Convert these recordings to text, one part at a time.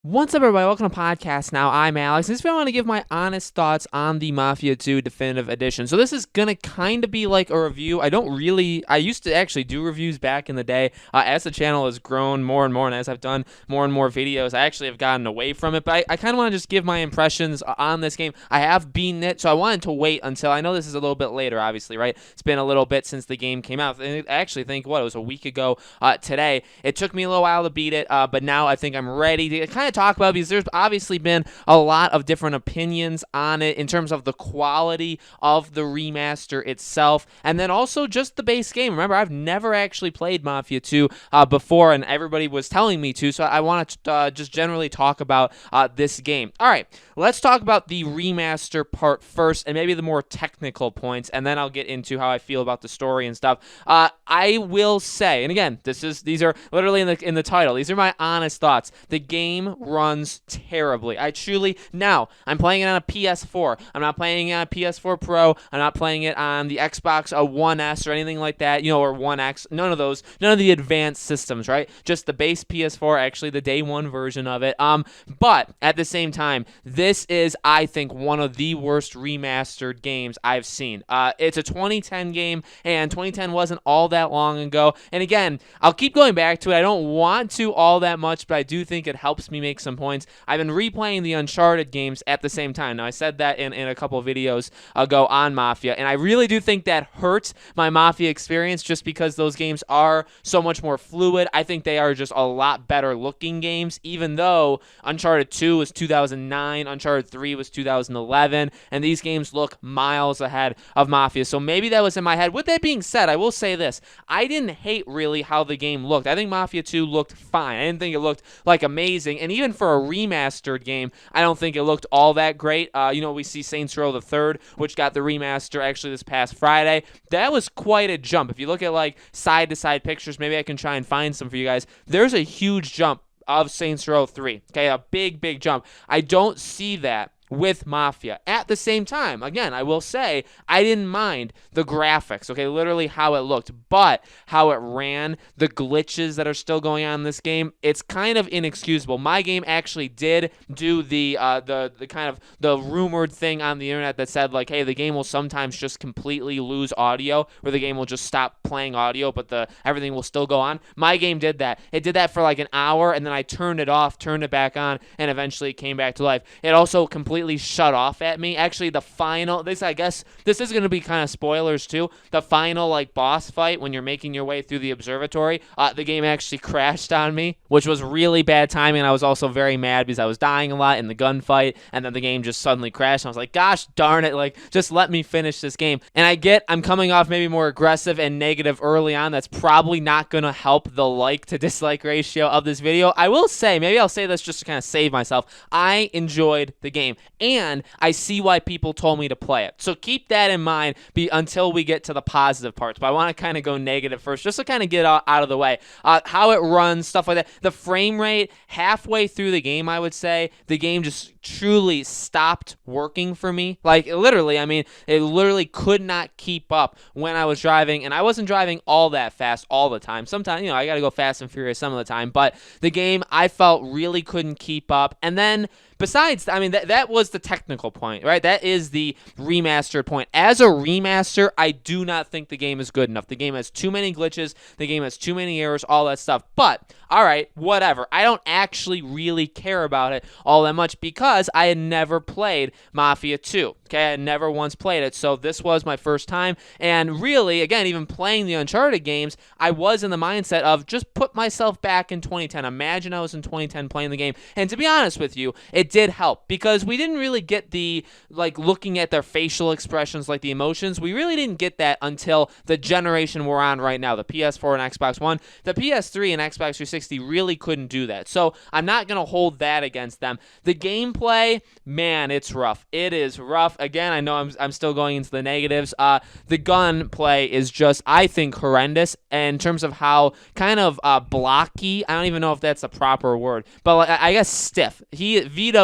What's up, everybody? Welcome to Podcast Now. I'm Alex. This video I want to give my honest thoughts on the Mafia 2 Definitive Edition. So this is going to kind of be like a review. I used to actually do reviews back in the day. As the channel has grown more and more, and as I've done more and more videos, I actually have gotten away from it. But I kind of want to just give my impressions on this game. I have beaten it, so I wanted to wait until, I know this is a little bit later, obviously, right? It's been a little bit since the game came out. I actually think, it was a week ago today. It took me a little while to beat it, but now I think I'm ready to kind of talk about it, because there's obviously been a lot of different opinions on it in terms of the quality of the remaster itself, and then also just the base game. Remember, I've never actually played Mafia 2 before, and everybody was telling me to, so I want to just generally talk about this game. All right, let's talk about the remaster part first, and maybe the more technical points, and then I'll get into how I feel about the story and stuff. I will say, and again, these are literally in the title. These are my honest thoughts. The game runs terribly. Now, I'm playing it on a PS4. I'm not playing it on a PS4 Pro. I'm not playing it on the Xbox One S or anything like that, or One X. None of those. None of the advanced systems, right? Just the base PS4, actually the day one version of it. But at the same time, this is, I think, one of the worst remastered games I've seen. It's a 2010 game, and 2010 wasn't all that long ago. And again, I'll keep going back to it. I don't want to all that much, but I do think it helps me make some points. I've been replaying the Uncharted games at the same time. Now, I said that in a couple of videos ago on Mafia, and I really do think that hurts my Mafia experience just because those games are so much more fluid. I think they are just a lot better looking games, even though Uncharted 2 was 2009, Uncharted 3 was 2011, and these games look miles ahead of Mafia. So maybe that was in my head. With that being said, I will say this. I didn't hate really how the game looked. I think Mafia 2 looked fine. I didn't think it looked like amazing, and even for a remastered game, I don't think it looked all that great. We see Saints Row the Third, which got the remaster actually this past Friday. That was quite a jump. If you look at like side-to-side pictures, maybe I can try and find some for you guys. There's a huge jump of Saints Row 3. Okay, a big jump. I don't see that with Mafia. At the same time, again, I will say, I didn't mind the graphics, okay, literally how it looked, but how it ran, the glitches that are still going on in this game, it's kind of inexcusable. My game actually did do the kind of the rumored thing on the internet that said, like, hey, the game will sometimes just completely lose audio, where the game will just stop playing audio, but everything will still go on. My game did that. It did that for like an hour, and then I turned it off, turned it back on, and eventually it came back to life. It also completely shut off at me. Actually, the final, I guess this is going to be kind of spoilers too. The final like boss fight when you're making your way through the observatory, the game actually crashed on me, which was really bad timing. I was also very mad because I was dying a lot in the gunfight, and then the game just suddenly crashed. I was like, gosh darn it, like just let me finish this game. And I'm coming off maybe more aggressive and negative early on. That's probably not going to help the like to dislike ratio of this video. I will say, maybe I'll say this just to kind of save myself, I enjoyed the game, and I see why people told me to play it. So keep that in mind until we get to the positive parts. But I want to kind of go negative first, just to kind of get out of the way. How it runs, stuff like that. The frame rate, halfway through the game, I would say, the game just truly stopped working for me. Like, literally, I mean, it literally could not keep up when I was driving, and I wasn't driving all that fast all the time. Sometimes, I got to go fast and furious some of the time, but the game, I felt, really couldn't keep up. And then besides, I mean, that was the technical point, right? That is the remastered point. As a remaster, I do not think the game is good enough. The game has too many glitches. The game has too many errors, all that stuff. But, all right, whatever. I don't actually really care about it all that much because I had never played Mafia 2. Okay, I had never once played it, so this was my first time. And really, again, even playing the Uncharted games, I was in the mindset of just put myself back in 2010. Imagine I was in 2010 playing the game. And to be honest with you, it did help because we didn't really get the, like, looking at their facial expressions, like the emotions. We really didn't get that until the generation we're on right now, the PS4 and Xbox One. The PS3 and Xbox 360 really couldn't do that. So I'm not going to hold that against them. The gameplay, man, it's rough. It is rough. Again, I know I'm still going into the negatives. The gunplay is just, I think, horrendous in terms of how kind of blocky. I don't even know if that's a proper word, but like, I guess stiff. Vito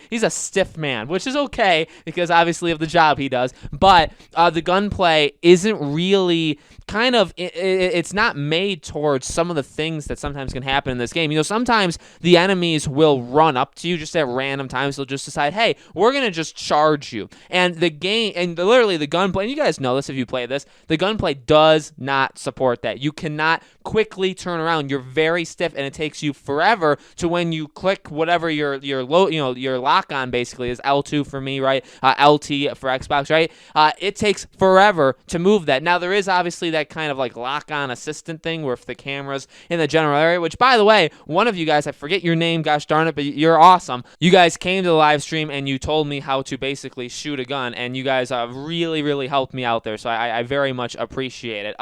he's a stiff man, which is okay because obviously of the job he does. But the gunplay isn't really kind of it's not made towards some of the things that sometimes can happen in this game. Sometimes the enemies will run up to you just at random times. They'll just decide, hey, we're gonna just charge you. And the game, and literally the gunplay, and you guys know this if you play this, the gunplay does not support that. You cannot quickly turn around. You're very stiff, and it takes you forever to when you click whatever your lock on basically is L2 for me, right? LT for Xbox, right? It takes forever to move that. Now there is obviously that kind of like lock on assistant thing where if the camera's in the general area, which by the way, one of you guys, I forget your name, gosh darn it, but you're awesome. You guys came to the live stream and you told me how to basically shoot a gun, and you guys really, really helped me out there. So I very much appreciate it.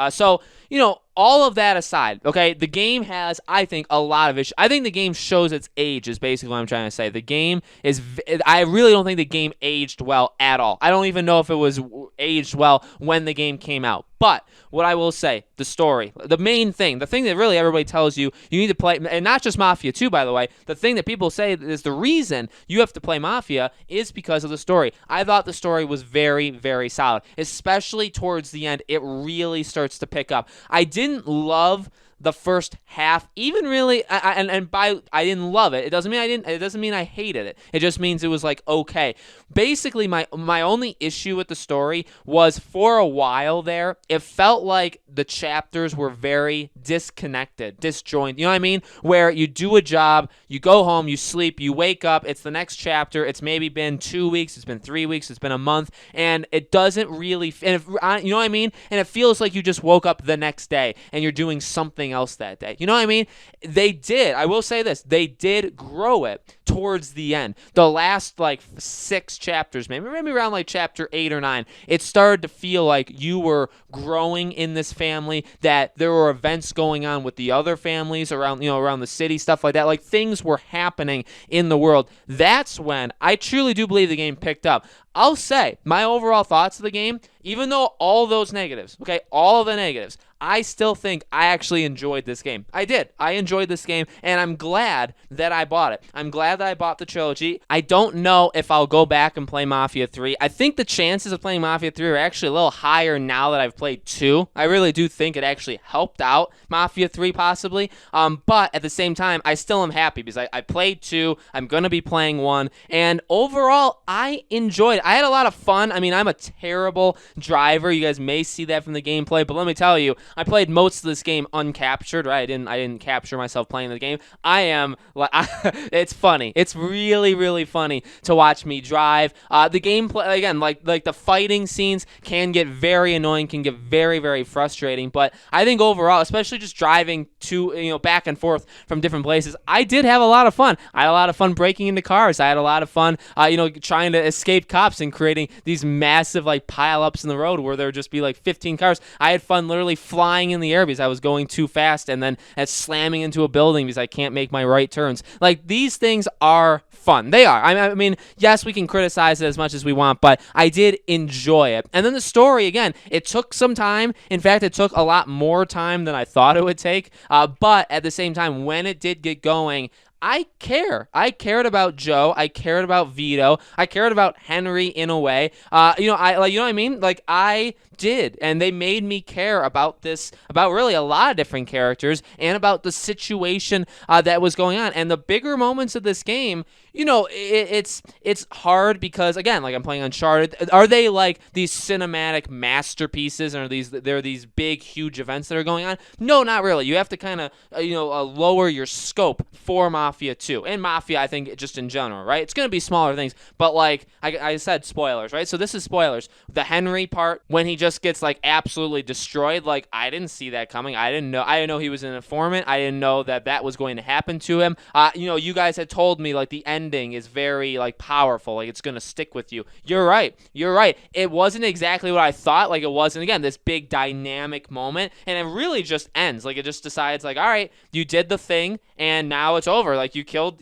All of that aside, okay, the game has, I think, a lot of issues. I think the game shows its age is basically what I'm trying to say. The game is, I really don't think the game aged well at all. I don't even know if it was aged well when the game came out. But what I will say, the story, the main thing, the thing that really everybody tells you need to play, and not just Mafia 2, by the way, the thing that people say is the reason you have to play Mafia is because of the story. I thought the story was very, very solid, especially towards the end. It really starts to pick up. I didn't love the first half, even really, I didn't love it. It doesn't mean I hated it. It just means it was like okay. Basically, my only issue with the story was for a while there, it felt like the chapters were very disconnected, disjointed. You know what I mean? Where you do a job, you go home, you sleep, you wake up, it's the next chapter. It's maybe been 2 weeks, it's been 3 weeks, it's been a month, and it doesn't really. And you know what I mean? And it feels like you just woke up the next day and you're doing something else that day. You know what I mean? They did. I will say this. They did grow it towards the end. The last like 6 chapters, maybe around like chapter 8 or 9, it started to feel like you were growing in this family, that there were events going on with the other families around the city, stuff like that. Like things were happening in the world. That's when I truly do believe the game picked up. I'll say my overall thoughts of the game, even though all those negatives, okay, all of the negatives, I still think I actually enjoyed this game. I did. I enjoyed this game, and I'm glad that I bought it. I'm glad that I bought the trilogy. I don't know if I'll go back and play Mafia 3. I think the chances of playing Mafia 3 are actually a little higher now that I've played 2. I really do think it actually helped out Mafia 3 possibly, but at the same time, I still am happy because I played 2. I'm going to be playing 1, and overall, I enjoyed it. I had a lot of fun. I mean, I'm a terrible driver. You guys may see that from the gameplay, but let me tell you, I played most of this game uncaptured, right? I didn't capture myself playing the game. It's funny. It's really, really funny to watch me drive. The gameplay, again, like the fighting scenes can get very annoying, can get very, very frustrating, but I think overall, especially just driving to, back and forth from different places, I did have a lot of fun. I had a lot of fun breaking into cars. I had a lot of fun, trying to escape cops and creating these massive like pile-ups in the road where there would just be like 15 cars. I had fun literally flying in the air because I was going too fast and then slamming into a building because I can't make my right turns. Like, these things are fun. They are. I mean, yes, we can criticize it as much as we want, but I did enjoy it. And then the story, again, it took some time. In fact, it took a lot more time than I thought it would take. But at the same time, when it did get going, I care. I cared about Joe. I cared about Vito. I cared about Henry in a way. You know what I mean? Like, I did, and they made me care about this, about really a lot of different characters, and about the situation that was going on. And the bigger moments of this game, it's hard because, again, like I'm playing Uncharted. Are they like these cinematic masterpieces, and they're these big, huge events that are going on? No, not really. You have to kind of, lower your scope for Mafia 2 and Mafia. I think just in general, right? It's gonna be smaller things, but like I said, spoilers, right? So this is spoilers. The Henry part, when he just gets like absolutely destroyed, like I didn't see that coming. I didn't know he was an informant. I didn't know that was going to happen to him. You guys had told me like the ending is very like powerful, like it's gonna stick with you. You're right. It wasn't exactly what I thought. Like, it wasn't, again, this big dynamic moment, and it really just ends. Like, it just decides like, all right, you did the thing, and now it's over. Like, you killed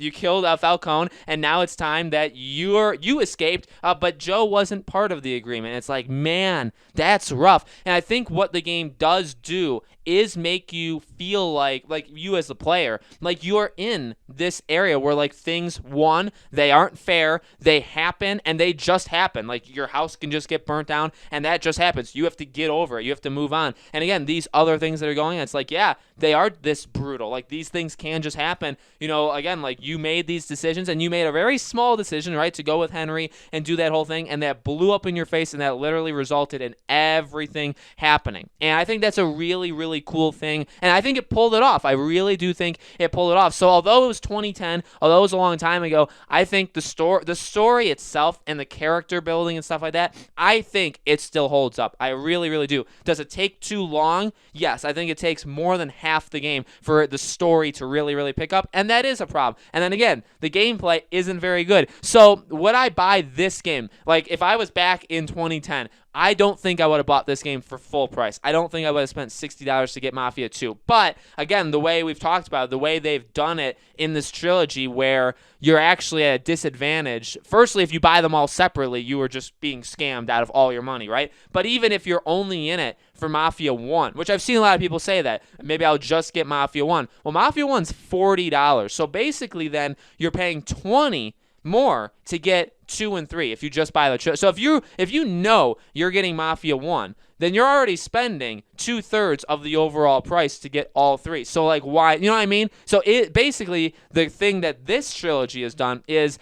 Falcone, and now it's time that you escaped, but Joe wasn't part of the agreement. It's like, man, that's rough. And I think what the game does do is make you feel like you as the player, like you're in this area where like things, one, they aren't fair, they happen, and they just happen. Like your house can just get burnt down, and that just happens. You have to get over it. You have to move on. And again, these other things that are going on, it's like, yeah, they are this brutal. Like these things can just happen. You know, again, like you made these decisions, and you made a very small decision, right, to go with Henry and do that whole thing, and that blew up in your face, and that literally resulted in everything happening. And I think that's a really, really cool thing, and I think it pulled it off. I really do think it pulled it off. So although it was 2010, although it was a long time ago, I think the story itself and the character building and stuff like that, I think it still holds up. I really, really do. Does it take too long? Yes, I think it takes more than half the game for the story to really, really pick up, and that is a problem. And then again, the gameplay isn't very good. So would I buy this game? Like if I was back in 2010, I don't think I would have bought this game for full price. I don't think I would have spent $60 to get Mafia 2. But, again, the way we've talked about it, the way they've done it in this trilogy where you're actually at a disadvantage. Firstly, if you buy them all separately, you are just being scammed out of all your money, right? But even if you're only in it for Mafia 1, which I've seen a lot of people say that, maybe I'll just get Mafia 1. Well, Mafia 1's $40. So basically then you're paying $20 more to get 2 and 3 if you just buy the trilogy. So if you know you're getting Mafia 1, then you're already spending 2/3 of the overall price to get all 3. So like why, you know what I mean? So it basically, the thing that this trilogy has done is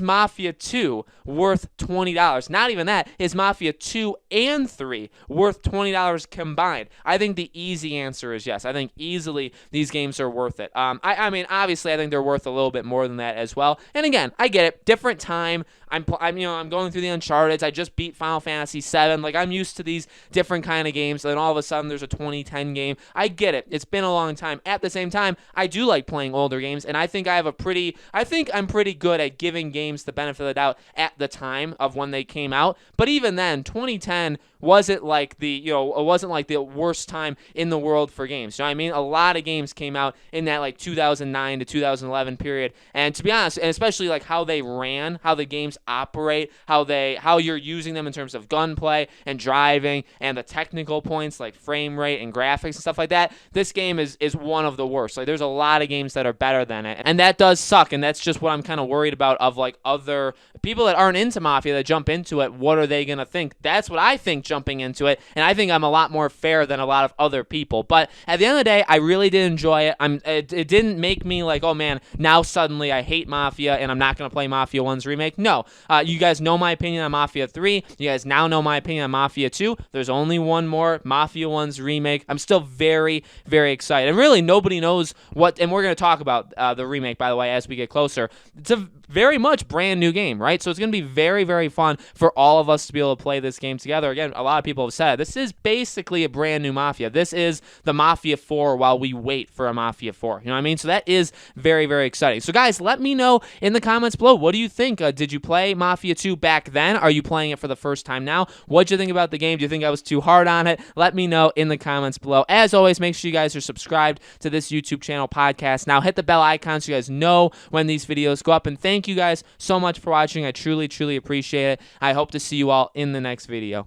Mafia 2 worth $20? Not even that. Is Mafia 2 and 3 worth $20 combined? I think the easy answer is yes. I think easily these games are worth it. I mean, obviously, I think they're worth a little bit more than that as well. And again, I get it. Different time. I'm going through the Uncharted. I just beat Final Fantasy VII. Like I'm used to these different kind of games. And then all of a sudden, there's a 2010 game. I get it. It's been a long time. At the same time, I do like playing older games, and I think I'm pretty good at giving games the benefit of the doubt at the time of when they came out. But even then, 2010 wasn't like it wasn't like the worst time in the world for games. You know what I mean? A lot of games came out in that like 2009 to 2011 period. And to be honest, and especially like how they ran, how the games operate, how you're using them in terms of gunplay and driving and the technical points like frame rate and graphics and stuff like that, this game is one of the worst. Like there's a lot of games that are better than it. And that does suck. And that's just what I'm kind of worried about of like other people that aren't into Mafia that jump into it. What are they going to think? That's what I think jumping into it, and I think I'm a lot more fair than a lot of other people. But at the end of the day, I really did enjoy it. It didn't make me like, oh man, now suddenly I hate Mafia and I'm not going to play Mafia 1's remake. No, you guys know my opinion on Mafia 3. You guys now know my opinion on Mafia 2. There's only one more, Mafia 1's remake. I'm still very, very excited. And really, nobody knows what, and we're going to talk about the remake, by the way, as we get closer. It's a very much brand new game, right? So it's going to be very, very fun for all of us to be able to play this game together. Again, a lot of people have said this is basically a brand new Mafia. This is the Mafia 4 while we wait for a Mafia 4. You know what I mean? So that is very, very exciting. So guys, let me know in the comments below. What do you think? Did you play Mafia 2 back then? Are you playing it for the first time now? What'd you think about the game? Do you think I was too hard on it? Let me know in the comments below. As always, make sure you guys are subscribed to this YouTube channel podcast. Now hit the bell icon so you guys know when these videos go up. And thank you guys so much for watching. I truly, truly appreciate it. I hope to see you all in the next video.